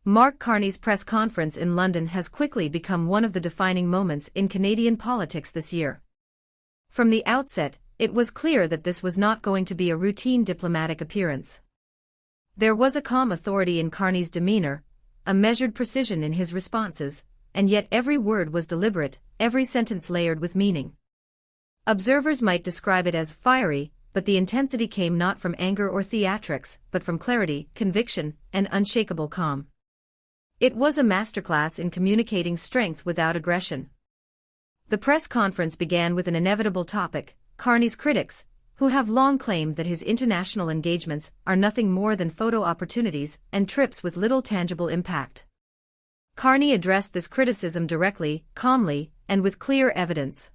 Mark Carney's press conference in London has quickly become one of the defining moments in Canadian politics this year. From the outset, it was clear that this was not going to be a routine diplomatic appearance. There was a calm authority in Carney's demeanor, a measured precision in his responses, and yet every word was deliberate, every sentence layered with meaning. Observers might describe it as fiery, but the intensity came not from anger or theatrics, but from clarity, conviction, and unshakable calm. It was a masterclass in communicating strength without aggression. The press conference began with an inevitable topic: Carney's critics, who have long claimed that his international engagements are nothing more than photo opportunities and trips with little tangible impact. Carney addressed this criticism directly, calmly, and with clear evidence.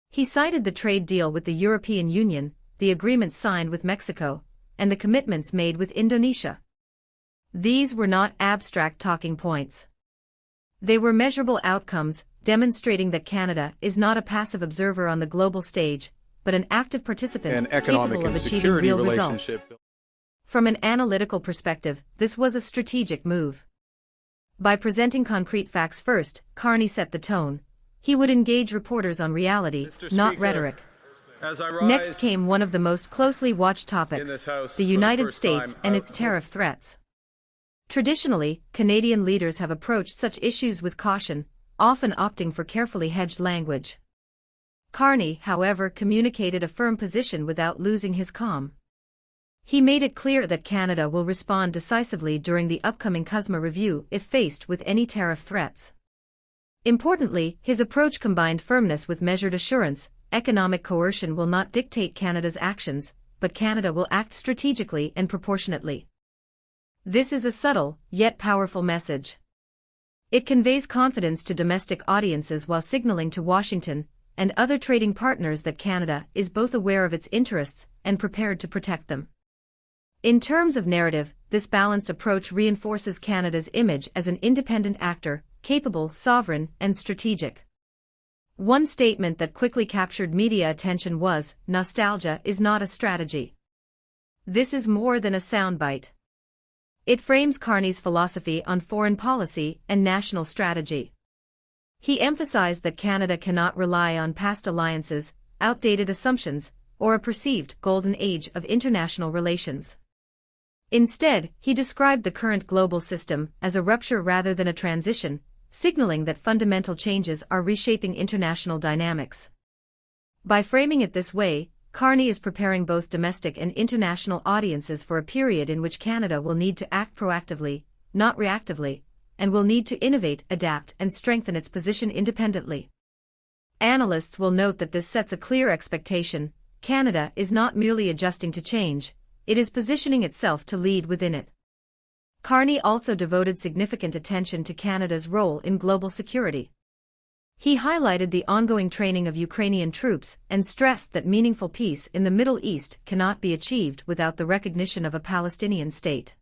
He cited the trade deal with the European Union, the agreements signed with Mexico, and the commitments made with Indonesia. These were not abstract talking points. They were measurable outcomes, demonstrating that Canada is not a passive observer on the global stage, but an active participant capable of achieving real results. From an analytical perspective, this was a strategic move. By presenting concrete facts first, Carney set the tone. He would engage reporters on reality, not rhetoric. Next came one of the most closely watched topics: the United States and its tariff threats. Traditionally, Canadian leaders have approached such issues with caution, often opting for carefully hedged language. Carney, however, communicated a firm position without losing his calm. He made it clear that Canada will respond decisively during the upcoming CUSMA review if faced with any tariff threats. Importantly, his approach combined firmness with measured assurance. Economic coercion will not dictate Canada's actions, but Canada will act strategically and proportionately. This is a subtle, yet powerful message. It conveys confidence to domestic audiences while signaling to Washington and other trading partners that Canada is both aware of its interests and prepared to protect them. In terms of narrative, this balanced approach reinforces Canada's image as an independent actor, capable, sovereign, and strategic. One statement that quickly captured media attention was, "Nostalgia is not a strategy." This is more than a soundbite. It frames Carney's philosophy on foreign policy and national strategy. He emphasized that Canada cannot rely on past alliances, outdated assumptions, or a perceived golden age of international relations. Instead, he described the current global system as a rupture rather than a transition, signaling that fundamental changes are reshaping international dynamics. By framing it this way, Carney is preparing both domestic and international audiences for a period in which Canada will need to act proactively, not reactively, and will need to innovate, adapt, and strengthen its position independently. Analysts will note that this sets a clear expectation: Canada is not merely adjusting to change, it is positioning itself to lead within it. Carney also devoted significant attention to Canada's role in global security. He highlighted the ongoing training of Ukrainian troops and stressed that meaningful peace in the Middle East cannot be achieved without the recognition of a Palestinian state.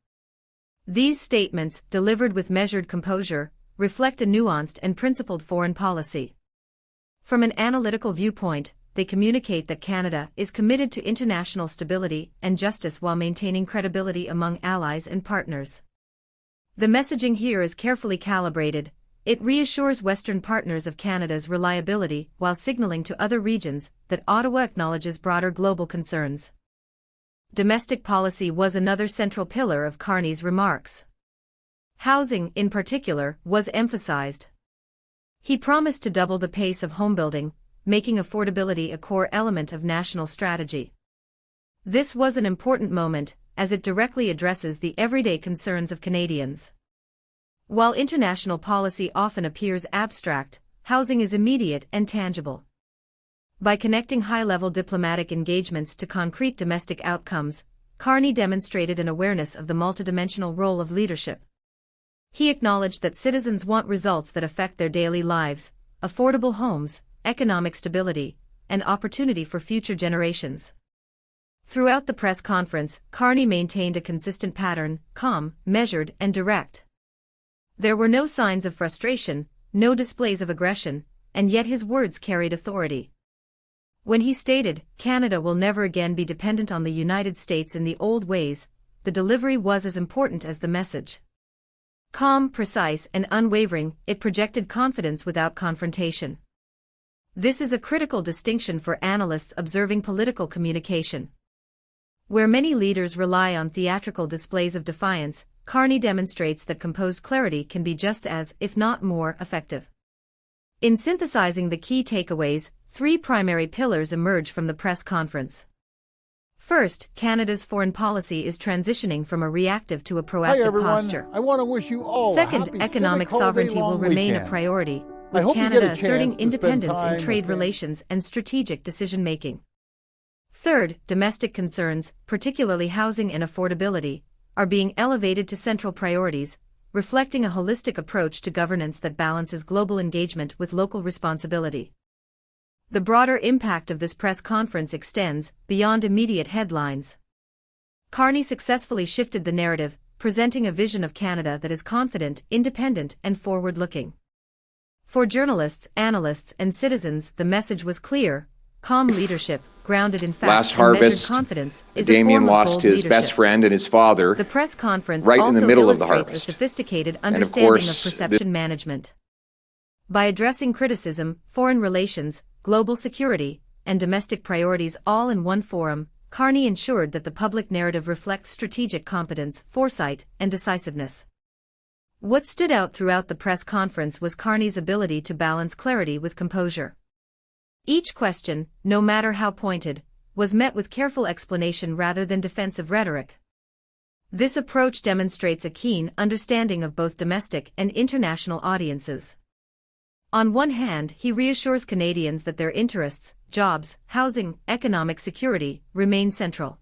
These statements, delivered with measured composure, reflect a nuanced and principled foreign policy. From an analytical viewpoint, they communicate that Canada is committed to international stability and justice while maintaining credibility among allies and partners. The messaging here is carefully calibrated. It reassures Western partners of Canada's reliability while signaling to other regions that Ottawa acknowledges broader global concerns. Domestic policy was another central pillar of Carney's remarks. Housing, in particular, was emphasized. He promised to double the pace of homebuilding, making affordability a core element of national strategy. This was an important moment, as it directly addresses the everyday concerns of Canadians. While international policy often appears abstract, housing is immediate and tangible. By connecting high-level diplomatic engagements to concrete domestic outcomes, Carney demonstrated an awareness of the multidimensional role of leadership. He acknowledged that citizens want results that affect their daily lives: affordable homes, economic stability, and opportunity for future generations. Throughout the press conference, Carney maintained a consistent pattern: calm, measured, and direct. There were no signs of frustration, no displays of aggression, and yet his words carried authority. When he stated, "Canada will never again be dependent on the United States in the old ways," the delivery was as important as the message. Calm, precise, and unwavering, it projected confidence without confrontation. This is a critical distinction for analysts observing political communication. Where many leaders rely on theatrical displays of defiance, Carney demonstrates that composed clarity can be just as, if not more, effective. In synthesizing the key takeaways, three primary pillars emerge from the press conference. First, Canada's foreign policy is transitioning from a reactive to a proactive posture. I want to wish you all Second, economic sovereignty will remain a priority, with Canada asserting independence in trade relations and strategic decision-making. Third, domestic concerns, particularly housing and affordability, are being elevated to central priorities, reflecting a holistic approach to governance that balances global engagement with local responsibility. The broader impact of this press conference extends beyond immediate headlines. Carney successfully shifted the narrative, presenting a vision of Canada that is confident, independent, and forward-looking. For journalists, analysts, and citizens, the message was clear: calm leadership, grounded in fact Last and measured harvest, confidence, is Damien a form of lost bold his leadership. best friend and his father The press conference right also in the middle of the illustrates a harvest. sophisticated And of understanding of course, perception management. By addressing criticism, foreign relations, global security, and domestic priorities all in one forum, Carney ensured that the public narrative reflects strategic competence, foresight, and decisiveness. What stood out throughout the press conference was Carney's ability to balance clarity with composure. Each question, no matter how pointed, was met with careful explanation rather than defensive rhetoric. This approach demonstrates a keen understanding of both domestic and international audiences. On one hand, he reassures Canadians that their interests, jobs, housing, economic security, remain central.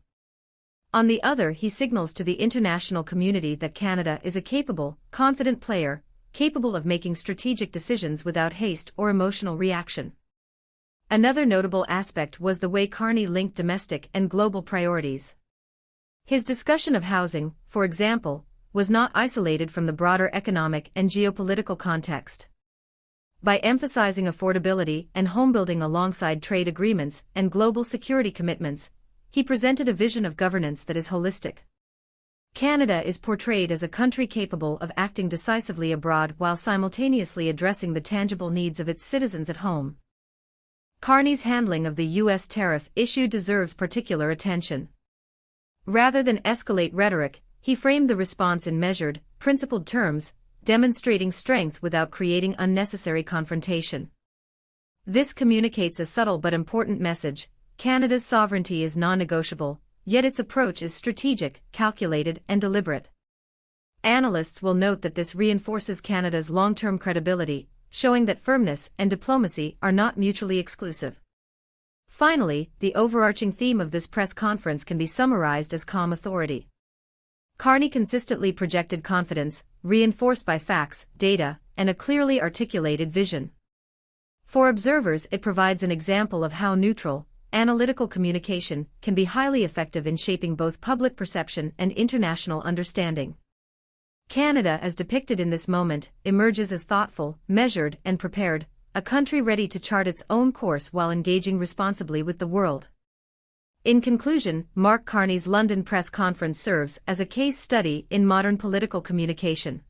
On the other, he signals to the international community that Canada is a capable, confident player, capable of making strategic decisions without haste or emotional reaction. Another notable aspect was the way Carney linked domestic and global priorities. His discussion of housing, for example, was not isolated from the broader economic and geopolitical context. By emphasizing affordability and homebuilding alongside trade agreements and global security commitments, he presented a vision of governance that is holistic. Canada is portrayed as a country capable of acting decisively abroad while simultaneously addressing the tangible needs of its citizens at home. Carney's handling of the U.S. tariff issue deserves particular attention. Rather than escalate rhetoric, he framed the response in measured, principled terms, demonstrating strength without creating unnecessary confrontation. This communicates a subtle but important message: Canada's sovereignty is non-negotiable, yet its approach is strategic, calculated, and deliberate. Analysts will note that this reinforces Canada's long-term credibility, showing that firmness and diplomacy are not mutually exclusive. Finally, the overarching theme of this press conference can be summarized as calm authority. Carney consistently projected confidence, reinforced by facts, data, and a clearly articulated vision. For observers, it provides an example of how neutral, analytical communication can be highly effective in shaping both public perception and international understanding. Canada, as depicted in this moment, emerges as thoughtful, measured, and prepared, a country ready to chart its own course while engaging responsibly with the world. In conclusion, Mark Carney's London press conference serves as a case study in modern political communication.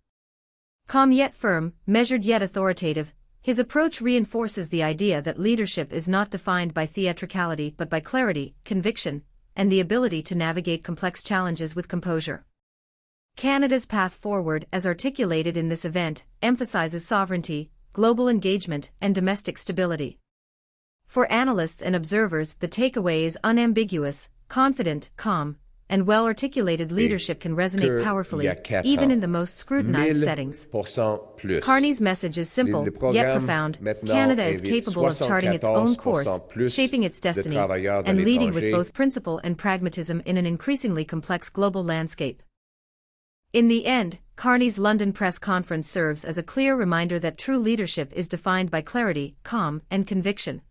Calm yet firm, measured yet authoritative, his approach reinforces the idea that leadership is not defined by theatricality but by clarity, conviction, and the ability to navigate complex challenges with composure. Canada's path forward, as articulated in this event, emphasizes sovereignty, global engagement, and domestic stability. For analysts and observers, the takeaway is unambiguous: confident, calm, and well-articulated leadership can resonate powerfully, even in the most scrutinized settings. Carney's message is simple, yet profound: Canada is capable of charting its own course, shaping its destiny, and leading with both principle and pragmatism in an increasingly complex global landscape. In the end, Carney's London press conference serves as a clear reminder that true leadership is defined by clarity, calm, and conviction.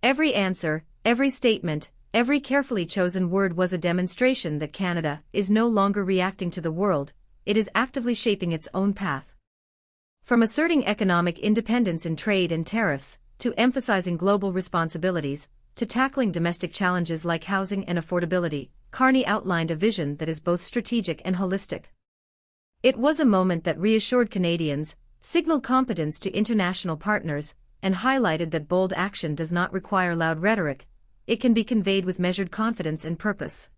Every answer, every statement, every carefully chosen word was a demonstration that Canada is no longer reacting to the world, it is actively shaping its own path. From asserting economic independence in trade and tariffs, to emphasizing global responsibilities, to tackling domestic challenges like housing and affordability, Carney outlined a vision that is both strategic and holistic. It was a moment that reassured Canadians, signaled competence to international partners, and highlighted that bold action does not require loud rhetoric, it can be conveyed with measured confidence and purpose.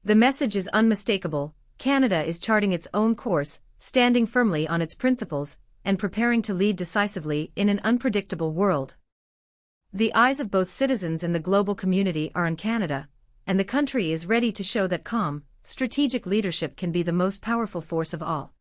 The message is unmistakable: Canada is charting its own course, standing firmly on its principles, and preparing to lead decisively in an unpredictable world. The eyes of both citizens and the global community are on Canada, and the country is ready to show that calm, strategic leadership can be the most powerful force of all.